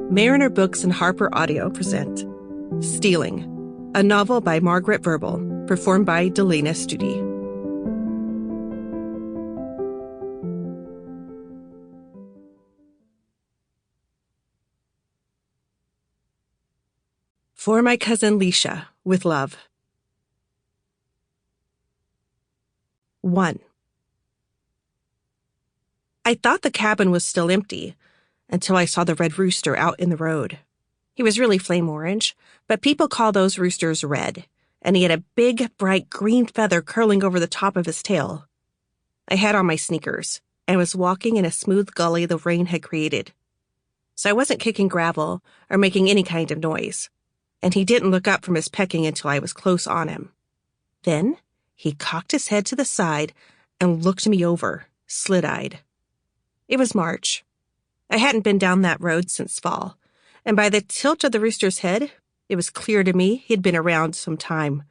Mariner Books and HarperAudio present Stealing, a novel by Margaret Verble, performed by Delanna Studi. For my cousin Leisha, with love. 1. I thought the cabin was still empty until I saw the red rooster out in the road. He was really flame orange, but people call those roosters red, and he had a big, bright green feather curling over the top of his tail. I had on my sneakers and was walking in a smooth gully the rain had created. So I wasn't kicking gravel or making any kind of noise, and he didn't look up from his pecking until I was close on him. Then he cocked his head to the side and looked me over, slit-eyed. It was March. I hadn't been down that road since fall, and by the tilt of the rooster's head, it was clear to me he'd been around some time,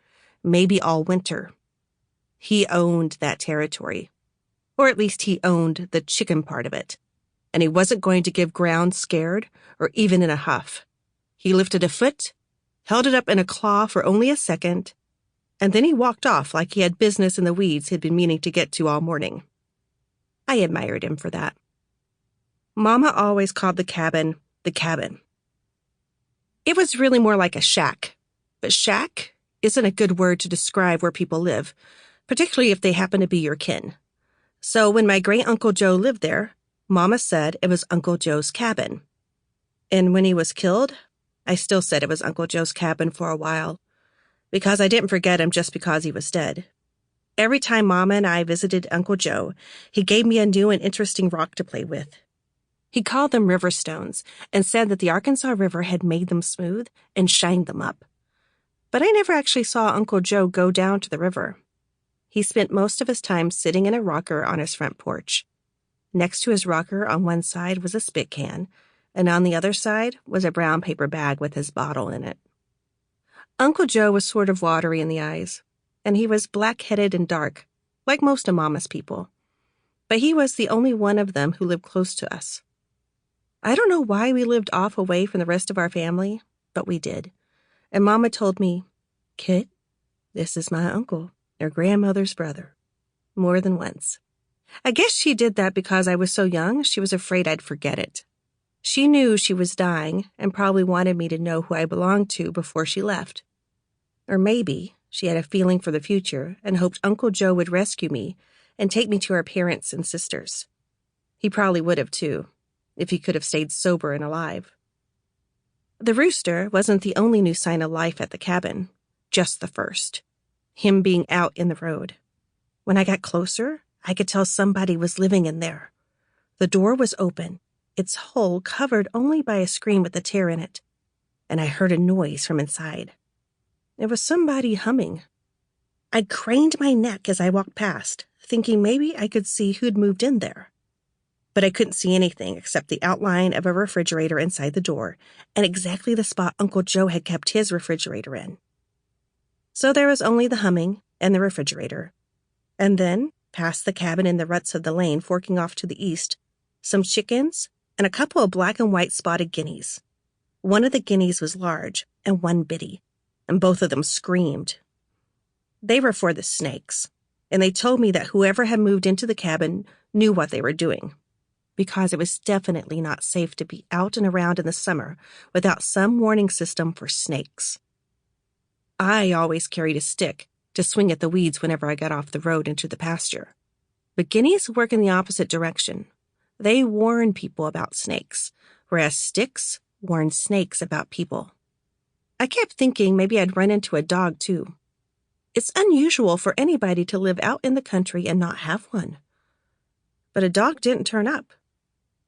maybe all winter. He owned that territory, or at least he owned the chicken part of it, and he wasn't going to give ground scared or even in a huff. He lifted a foot, held it up in a claw for only a second, and then he walked off like he had business in the weeds he'd been meaning to get to all morning. I admired him for that. Mama always called the cabin the cabin. It was really more like a shack, but shack isn't a good word to describe where people live, particularly if they happen to be your kin. So when my great-uncle Joe lived there, Mama said it was Uncle Joe's cabin. And when he was killed, I still said it was Uncle Joe's cabin for a while, because I didn't forget him just because he was dead. Every time Mama and I visited Uncle Joe, he gave me a new and interesting rock to play with. He called them river stones and said that the Arkansas River had made them smooth and shined them up. But I never actually saw Uncle Joe go down to the river. He spent most of his time sitting in a rocker on his front porch. Next to his rocker on one side was a spit can, and on the other side was a brown paper bag with his bottle in it. Uncle Joe was sort of watery in the eyes, and he was black-headed and dark, like most of Mama's people. But he was the only one of them who lived close to us. I don't know why we lived off away from the rest of our family, but we did. And Mama told me, "Kit, this is my uncle, your grandmother's brother," more than once. I guess she did that because I was so young, she was afraid I'd forget it. She knew she was dying and probably wanted me to know who I belonged to before she left. Or maybe she had a feeling for the future and hoped Uncle Joe would rescue me and take me to her parents and sisters. He probably would have, too, if he could have stayed sober and alive. The rooster wasn't the only new sign of life at the cabin, just the first. Him being out in the road. When I got closer, I could tell somebody was living in there. The door was open, its hole covered only by a screen with a tear in it, and I heard a noise from inside. It was somebody humming. I craned my neck as I walked past, thinking maybe I could see who'd moved in there. But I couldn't see anything except the outline of a refrigerator inside the door and exactly the spot Uncle Joe had kept his refrigerator in. So there was only the humming and the refrigerator. And then, past the cabin in the ruts of the lane forking off to the east, some chickens and a couple of black and white spotted guineas. One of the guineas was large and one bitty, and both of them screamed. They were for the snakes, and they told me that whoever had moved into the cabin knew what they were doing, because it was definitely not safe to be out and around in the summer without some warning system for snakes. I always carried a stick to swing at the weeds whenever I got off the road into the pasture. But guineas work in the opposite direction. They warn people about snakes, whereas sticks warn snakes about people. I kept thinking maybe I'd run into a dog, too. It's unusual for anybody to live out in the country and not have one. But a dog didn't turn up.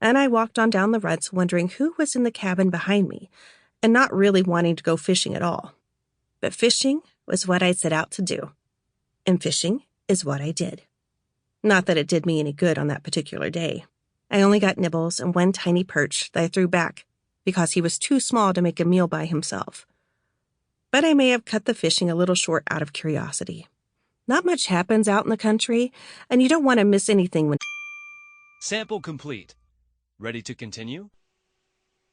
And I walked on down the ruts wondering who was in the cabin behind me and not really wanting to go fishing at all. But fishing was what I'd set out to do. And fishing is what I did. Not that it did me any good on that particular day. I only got nibbles and one tiny perch that I threw back because he was too small to make a meal by himself. But I may have cut the fishing a little short out of curiosity. Not much happens out in the country, and you don't want to miss anything when... Sample complete. Ready to continue?